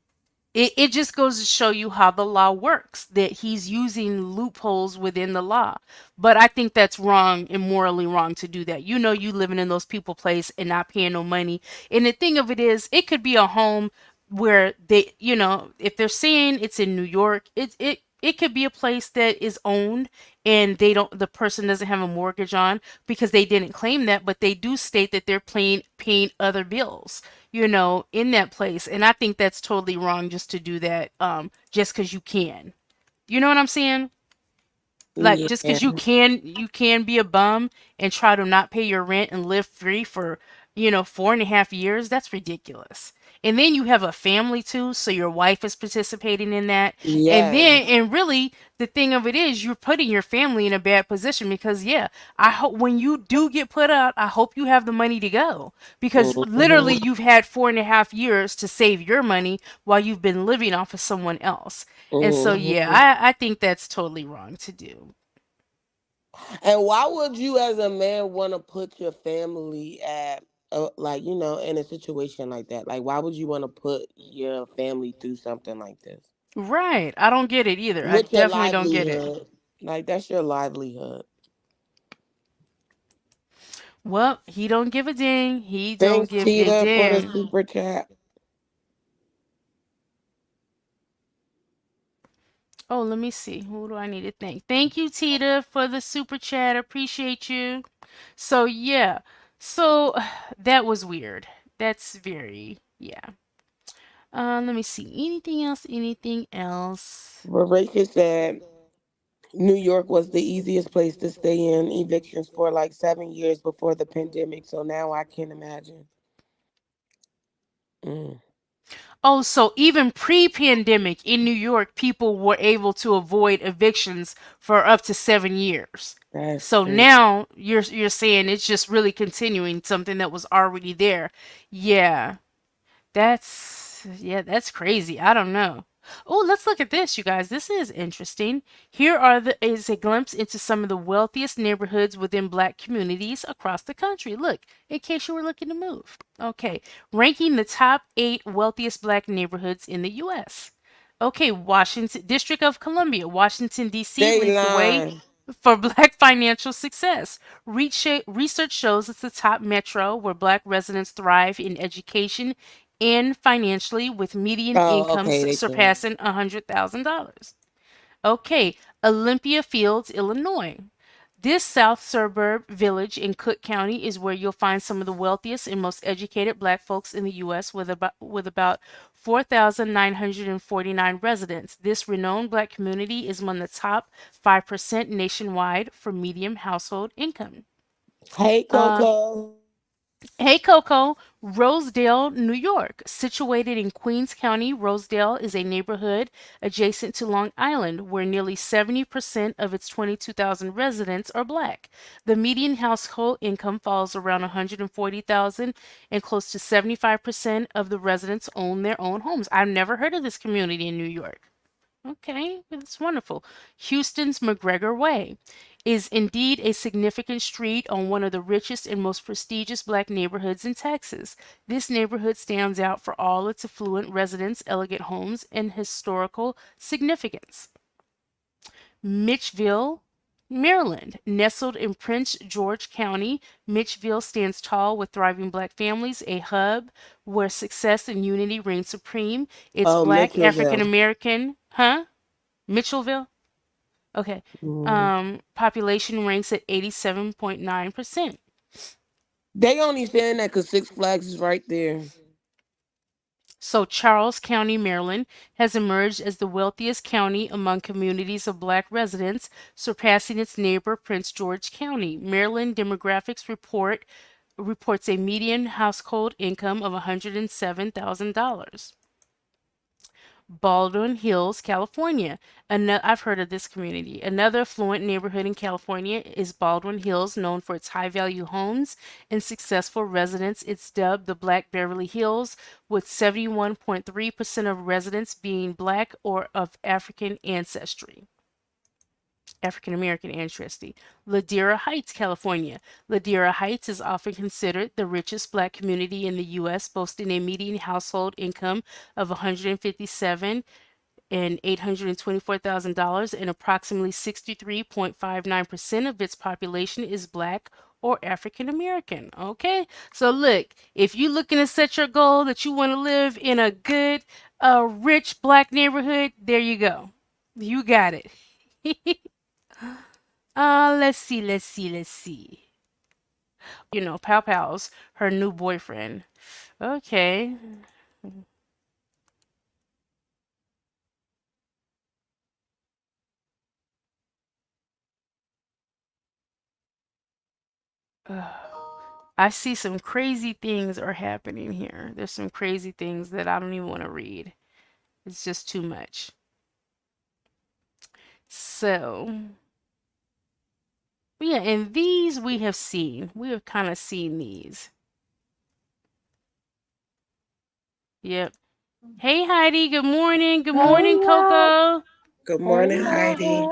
S1: it just goes to show you how the law works, that he's using loopholes within the law. But I think that's wrong and morally wrong to do that. You know, you living in those people place and not paying no money. And the thing of it is, it could be a home where they, if they're saying it's in New York, it could be a place that is owned and the person doesn't have a mortgage on because they didn't claim that, but they do state that they're paying other bills, in that place. And I think that's totally wrong just to do that, just because you can. You know what I'm saying? Like just
S5: Yeah.
S1: because you can be a bum and try to not pay your rent and live free for 4.5 years, that's ridiculous. And then you have a family too, so your wife is participating in that.
S5: Yes.
S1: And really, the thing of it is, you're putting your family in a bad position because, yeah, I hope when you do get put out, I hope you have the money to go. Because literally,
S5: Mhm.
S1: you've had 4.5 years to save your money while you've been living off of someone else. And so, yeah,
S5: Mhm.
S1: I think that's totally wrong to do.
S5: And why would you, as a man, want to put your family at, like, in a situation like that? Like, why would you want to put your family through something like this
S1: Right. I don't get it either. I
S5: with your
S1: definitely don't get it.
S5: livelihood? Like, that's your livelihood.
S1: Well, he don't give a dang. He don't
S5: Thanks,
S1: give a
S5: Tita, for the
S1: dang.
S5: super chat.
S1: Oh, let me see. Who do I need to thank? Thank you, Tita, for the super chat. Appreciate you. So, yeah. So, that was weird. That's very, yeah. Let me see. Anything else? Anything else?
S5: Rachel said New York was the easiest place to stay in evictions for like 7 years before the pandemic. So now I can imagine. Mm,
S1: Oh, so even pre-pandemic in New York, people were able to avoid evictions for up to 7 years.
S5: that's
S1: So
S5: crazy.
S1: now you're saying it's just really continuing something that was already there. Yeah. That's crazy. I don't know. Oh, let's look at this, you guys. This is interesting. Here is a glimpse into some of the wealthiest neighborhoods within black communities across the country. Look, in case you were looking to move. Okay, ranking the top 8 wealthiest black neighborhoods in the US. Okay, Washington District of Columbia, Washington D.C.
S5: They
S1: leads the way
S5: lying.
S1: for black financial success. Research shows it's the top metro where black residents thrive in education and financially, with median
S5: Oh, okay,
S1: incomes
S5: they think.
S1: surpassing $100,000. Okay, Olympia Fields, Illinois. This south suburb village in Cook County is where you'll find some of the wealthiest and most educated black folks in the US, with about 4,949 residents. This renowned black community is among the top 5% nationwide for medium household income.
S5: Hey,
S1: Uh,
S5: Coco.
S1: Hey Coco, Rosedale, New York. Situated in Queens County, Rosedale is a neighborhood adjacent to Long Island where nearly 70% of its 22,000 residents are black. The median household income falls around 140,000 and close to 75% of the residents own their own homes. I've never heard of this community in New York. Okay, that's wonderful. Houston's McGregor Way is indeed a significant street on one of the richest and most prestigious black neighborhoods in Texas. This neighborhood stands out for all its affluent residents, elegant homes, and historical significance. Mitchville, Maryland. Nestled in Prince George County, Mitchville stands tall with thriving black families, a hub where success and unity reign supreme. It's
S5: Oh,
S1: black, African
S5: Mitchellville.
S1: American, huh? Mitchellville? Okay.
S5: Mm.
S1: Population ranks at 87.9%.
S5: They only saying that because Six Flags is right there.
S1: So, Charles County, Maryland, has emerged as the wealthiest county among communities of black residents, surpassing its neighbor, Prince George County. Maryland Demographics reports a median household income of $107,000. Baldwin Hills, California. I've heard of this community. Another affluent neighborhood in California is Baldwin Hills, known for its high value homes and successful residents. It's dubbed the Black Beverly Hills, with 71.3% of residents being black or of African American ancestry. Ladera Heights, California. Ladera Heights is often considered the richest black community in the U.S., boasting a median household income of 157 and $824,000, and approximately 63.59% of its population is black or African American. Okay, so look, if you're looking to set your goal that you want to live in a good, rich black neighborhood, there you go. You got it. Let's see. Pow Pow's her new boyfriend. Okay. I see some crazy things are happening here. There's some crazy things that I don't even want to read. It's just too much. So, yeah, and these we have seen. We have kind of seen these. Yep. Hey Heidi, good morning. Good
S14: Hey
S1: morning,
S14: y'all.
S1: Coco.
S5: Good
S14: Hey
S5: morning,
S14: y'all.
S5: Heidi.
S14: Hey.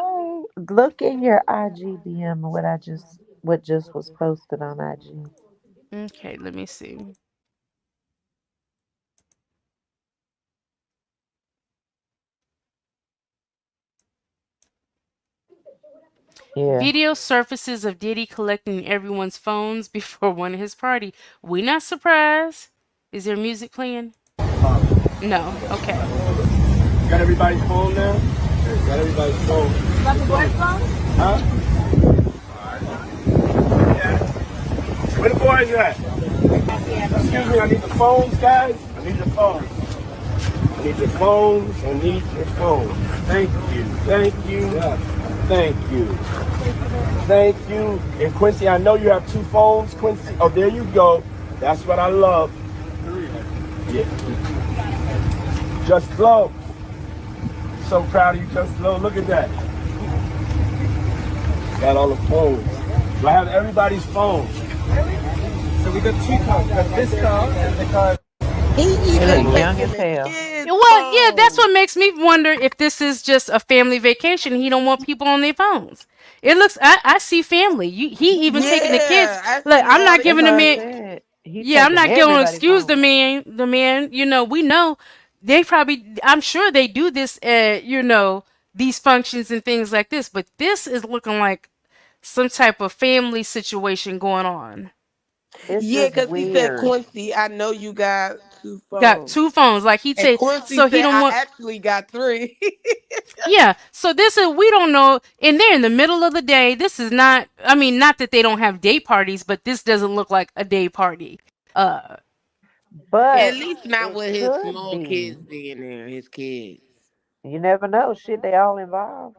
S14: Look in your IGDM what just was posted on IG.
S1: Okay, let me see.
S14: Yeah.
S1: Video surfaces of Diddy collecting everyone's phones before one of his party. We not surprised. Is there music playing? No. Okay.
S3: Got everybody's phone now? Got everybody's phone. Got the boy's phone? Huh? Yeah. Where the boys at? Excuse me, I need the phones, guys. I need your phones. I need your phones. I need your phones. Thank you. Thank you. Thank you. Thank you. And Quincy, I know you have two phones, Quincy. Oh, there you go. That's what I love. Yeah. Just Glow. So proud of you, Just Glow. Look at that. Got all the phones. Do I have everybody's phone? So we got two cards. We got this card and the card.
S5: He
S14: He look
S5: even
S14: young
S5: taking
S14: as
S5: the
S14: hell.
S5: kids'
S1: Well, yeah, that's
S5: phone.
S1: what makes me wonder if this is just a family vacation. He don't want people on their phones. It looks. I see family. He even taking the kids.
S5: Yeah, I
S1: Look,
S5: seen
S1: I'm
S5: all
S1: not
S5: the
S14: That's
S1: giving
S14: what
S1: the
S14: I
S1: man.
S5: kids.
S14: said. He
S1: Yeah, I'm
S14: taking
S1: not going to
S14: everybody's
S1: excuse the
S14: phone.
S1: man. The man. We know they probably. I'm sure they do this. These functions and things like this. But this is looking like some type of family situation going on.
S14: It's
S5: Yeah,
S14: just
S5: because he said,
S14: weird.
S5: Quincy, I know you got two
S1: Got
S5: phones.
S1: two phones. Like he'd
S5: And
S1: say,
S5: Quincy
S1: so he
S5: said,
S1: don't
S5: I
S1: want.
S5: actually got three.
S1: Yeah, so this is we don't know, and they're in the middle of the day. This is not. I mean, not that they don't have day parties, but this doesn't look like a day party. Uh,
S5: At
S14: But
S5: least not
S14: it
S5: with his
S14: could
S5: small
S14: be.
S5: kids being there, his kids.
S14: You never know. Shit, they all involved.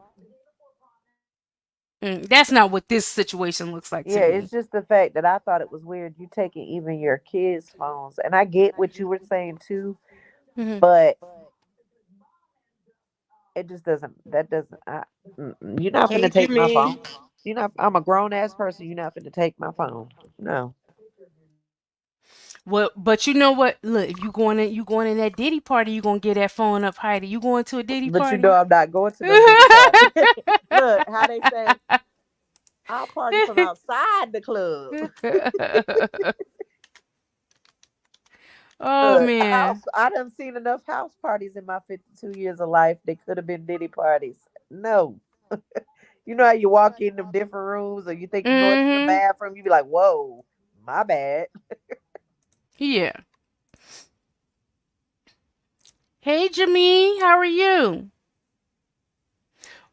S1: that's not what this situation looks like to
S14: Yeah, it's
S1: me.
S14: just the fact that I thought it was weird you taking even your kids' phones. And I get what you were saying too,
S1: Hmm.
S14: but it just doesn't, you're not
S5: Hey,
S14: finna take my
S5: Jimmy.
S14: phone. You're not, I'm a grown ass person. You're not finna take my phone. No.
S1: Well, but you know what? Look, if you going in that Diddy party, you gonna get that phone up, Heidi. You going to a Diddy
S14: But you know
S1: party?
S14: I'm not going to no Diddy party. Look, how they say, I'll party from outside the club.
S1: Oh
S14: Look, house.
S1: man.
S14: I done seen enough house parties in my 52 years of life. They could have been Diddy parties. No. You know how you walk in them different rooms or you think you go into the
S1: Mm-hmm.
S14: bathroom, you be like, whoa, my bad.
S1: Yeah. Hey, Jimmy, how are you?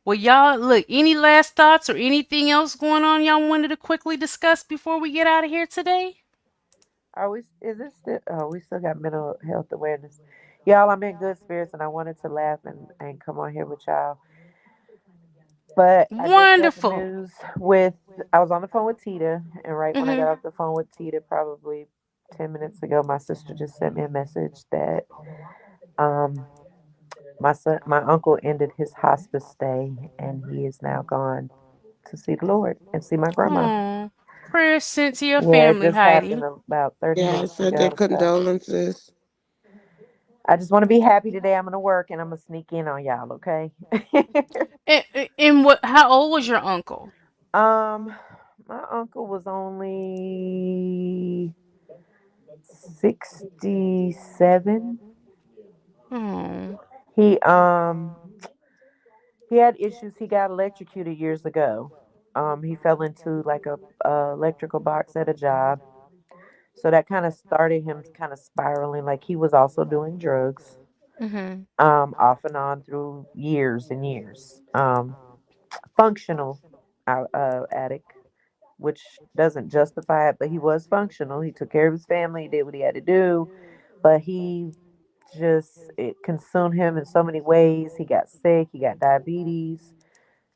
S1: Well, y'all, look, any last thoughts or anything else going on y'all wanted to quickly discuss before we get out of here today?
S14: Are we, is this still, oh, we still got mental health awareness. Y'all, I'm in good spirits and I wanted to laugh and come on here with y'all. But I just got the
S1: Wonderful.
S14: news with, I was on the phone with Tita, and right when I
S1: Mm-hmm.
S14: got off the phone with Tita, probably 10 minutes ago, my sister just sent me a message that um my uncle ended his hospice stay and he is now gone to see the Lord and see my grandma.
S1: Oh, prayers sent to your
S14: Yeah, it
S1: family,
S14: just happened
S1: Heidi.
S14: about 30
S5: Yeah, I
S14: minutes
S5: sent their
S14: ago. So
S5: condolences.
S14: I just want to be happy today. I'm going to work and I'm going to sneak in on y'all, okay?
S1: And what? How old was your uncle?
S14: um, my uncle was only 67.
S1: Oh.
S14: He um he had issues. He got electrocuted years ago. He fell into like a electrical box at a job. So that kind of started him kind of spiraling. Like he was also doing drugs,
S1: Mm-hmm.
S14: off and on through years and years. Functional addict, which doesn't justify it, but he was functional. He took care of his family, he did what he had to do, but he just, it consumed him in so many ways. He got sick, he got diabetes.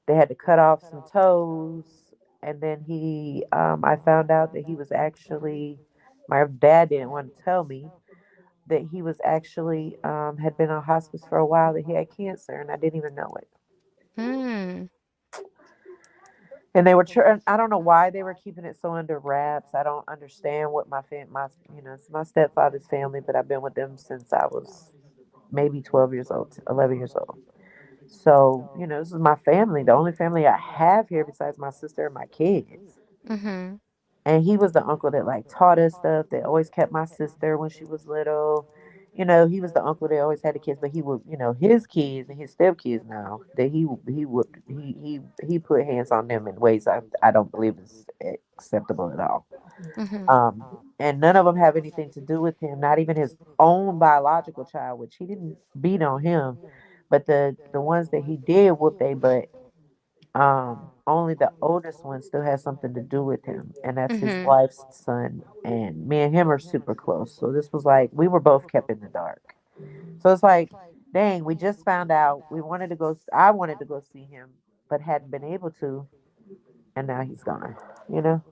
S14: They had to cut off some toes, and then I found out that he was actually, my dad didn't want to tell me that he was actually had been on hospice for a while, that he had cancer, and I didn't even know it.
S1: Hmm.
S14: And they were I don't know why they were keeping it so under wraps. I don't understand what my it's my stepfather's family, but I've been with them since I was maybe 12 years old, 11 years old. So, this is my family, the only family I have here besides my sister and my kids.
S1: Mhm.
S14: And he was the uncle that like taught us stuff, that always kept my sister when she was little. He was the uncle that always had the kids, but he would, his kids and his stepkids now, that he put hands on them in ways I don't believe is acceptable at all.
S1: Mhm.
S14: Um, and none of them have anything to do with him, not even his own biological child, which he didn't beat on him, but the ones that he did whoop they butt. Only the oldest one still has something to do with him, and that's his
S1: Mhm.
S14: wife's son. And me and him are super close. So this was like we were both kept in the dark. So it's like, dang, we just found out. We wanted to go. I wanted to go see him, but hadn't been able to, and now he's gone. You know.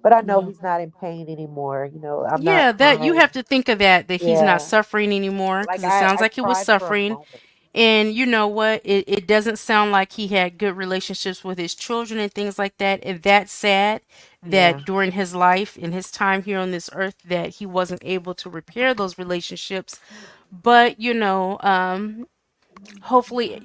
S14: But I know
S1: Well,
S14: he's not in pain anymore. I'm not
S1: yeah, that you
S14: crying.
S1: have to think of that he's not
S14: Yeah.
S1: suffering anymore
S14: Like
S1: because it sounds
S14: I
S1: like he was
S14: cried for a
S1: suffering.
S14: moment.
S1: And you know what? It doesn't sound like he had good relationships with his children and things like that. And that's sad
S14: Yeah.
S1: that during his life and his time here on this earth that he wasn't able to repair those relationships. But hopefully,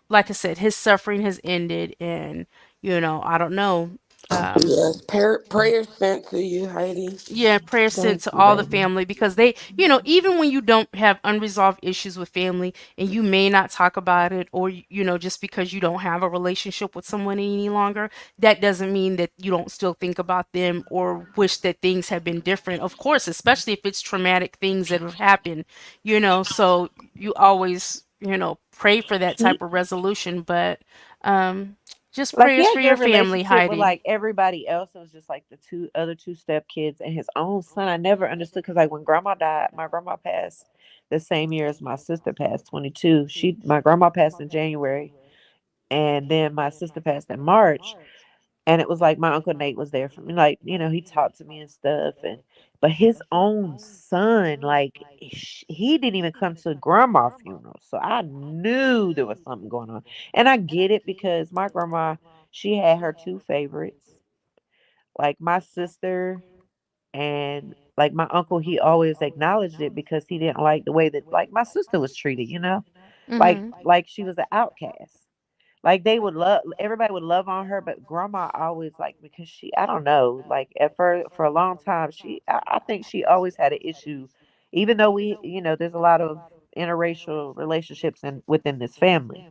S1: like I said, his suffering has ended, and I don't know. Um,
S5: Yes, prayer sent to you, Heidi.
S1: yeah, prayers sent
S5: Thank
S1: to
S5: you,
S1: all the
S5: baby.
S1: family because even when you don't have unresolved issues with family and you may not talk about it, or, just because you don't have a relationship with someone any longer, that doesn't mean that you don't still think about them or wish that things had been different. Of course, especially if it's traumatic things that have happened, so you always, pray for that type of resolution, but just
S14: Like he
S1: prayers
S14: had
S1: for
S14: a
S1: your
S14: good
S1: family,
S14: relationship with
S1: Heidi.
S14: like everybody else. It was just like the two step kids and his own son. I never understood because like when grandma died, my grandma passed the same year as my sister passed, 22. My grandma passed in January, and then my sister passed in March. And it was like my uncle Nate was there for me, like he talked to me and stuff. And but his own son, like he didn't even come to grandma's funeral, so I knew there was something going on. And I get it because my grandma, she had her two favorites, like my sister and like my uncle. He always acknowledged it because he didn't like the way that like my sister was treated, like
S1: Mhm.
S14: she was an outcast. Like they would love everybody would love on her, but grandma always like because I don't know, like at first for a long time I think she always had an issue, even though there's a lot of interracial relationships within this family.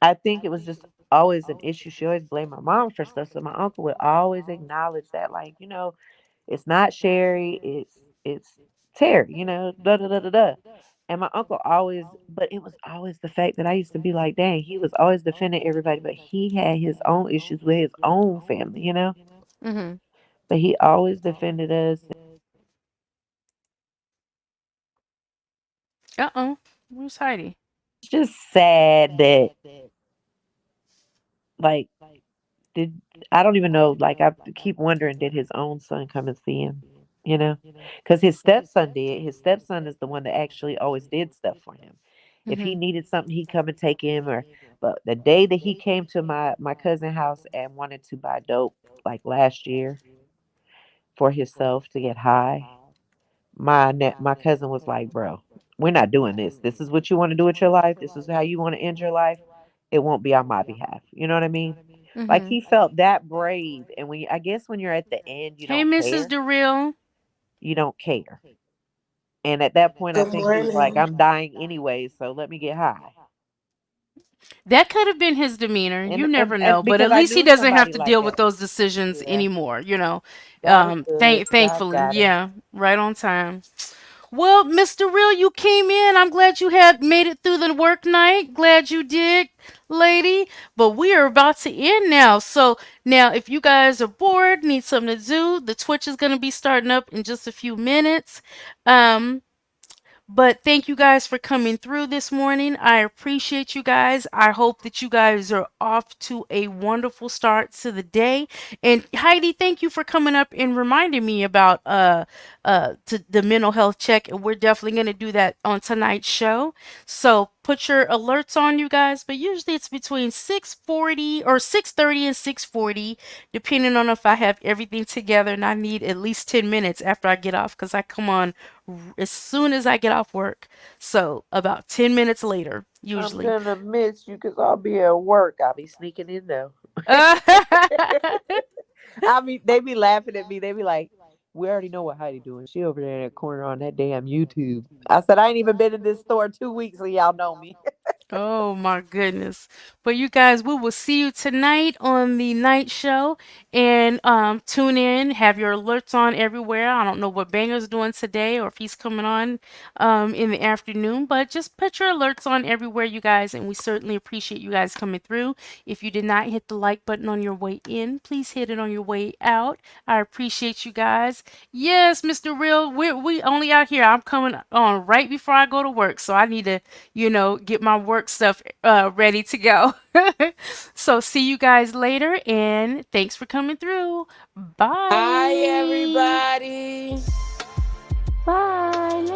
S14: I think it was just always an issue. She always blamed my mom for stuff. So my uncle would always acknowledge that, like, it's not Sherry, it's Terry, da da da da da. And my uncle always, but it was always the fact that I used to be like, dang, he was always defending everybody, but he had his own issues with his own family.
S1: Mhm.
S14: But he always defended us.
S1: Uh-oh. Where's Heidi?
S14: It's just sad that, like, did I don't even know. Like, I keep wondering, did his own son come and see him? Because his stepson did. His stepson is the one that actually always did stuff for him. If he
S1: Mhm.
S14: needed something, he'd come and take him. But the day that he came to my cousin house and wanted to buy dope, like last year, for himself to get high, my cousin was like, "Bro, we're not doing this. This is what you want to do with your life. This is how you want to end your life. It won't be on my behalf." You know what I mean? Like
S1: Mhm.
S14: he felt that brave, and I guess when you're at the end, you
S1: Hey,
S14: don't
S1: Mrs.
S14: care.
S1: DeReal.
S14: You don't care. And at that point, I
S5: Good
S14: think he was like,
S5: morning.
S14: "I'm dying anyway, so let me get high."
S1: That could have been his demeanor. You never
S14: And
S1: know, but at
S14: because I
S1: least he
S14: knew
S1: doesn't have
S14: somebody
S1: to
S14: like
S1: deal with
S14: that.
S1: those decisions
S14: Yeah,
S1: anymore.
S14: God is good. God
S1: Thankfully,
S14: got him.
S1: yeah, right on time. Well, Mr. Real, you came in. I'm glad you had made it through the work night. Glad you did, lady. But we are about to end now. So now, if you guys are bored, need something to do, the Twitch is going to be starting up in just a few minutes. Um, But thank you guys for coming through this morning. I appreciate you guys. I hope that you guys are off to a wonderful start to the day. And Heidi, thank you for coming up and reminding me about the mental health check. And we're definitely going to do that on tonight's show. So put your alerts on, you guys. But usually it's between 6:40 or 6:30 and 6:40, depending on if I have everything together and I need at least 10 minutes after I get off because I come on as soon as I get off work. So about 10 minutes later,
S14: I'm
S1: usually.
S14: gonna miss you because I'll be at work. I'll be sneaking in though. I mean, they be laughing at me. They be like, "We already know what Heidi doing. She over there in that corner on that damn YouTube." I said, "I ain't even been in this store 2 weeks, so y'all know me."
S1: Oh my goodness. But you guys, we will see you tonight on the night show. And tune in, have your alerts on everywhere. I don't know what Banger's doing today or if he's coming on in the afternoon, but just put your alerts on everywhere, you guys. And we certainly appreciate you guys coming through. If you did not hit the like button on your way in, please hit it on your way out. I appreciate you guys. Yes, Mr. Real, we only out here. I'm coming on right before I go to work, so I need to get my work stuff ready to go. So see you guys later and thanks for coming through.
S5: Hi,
S1: Bye.
S5: everybody.
S14: Bye.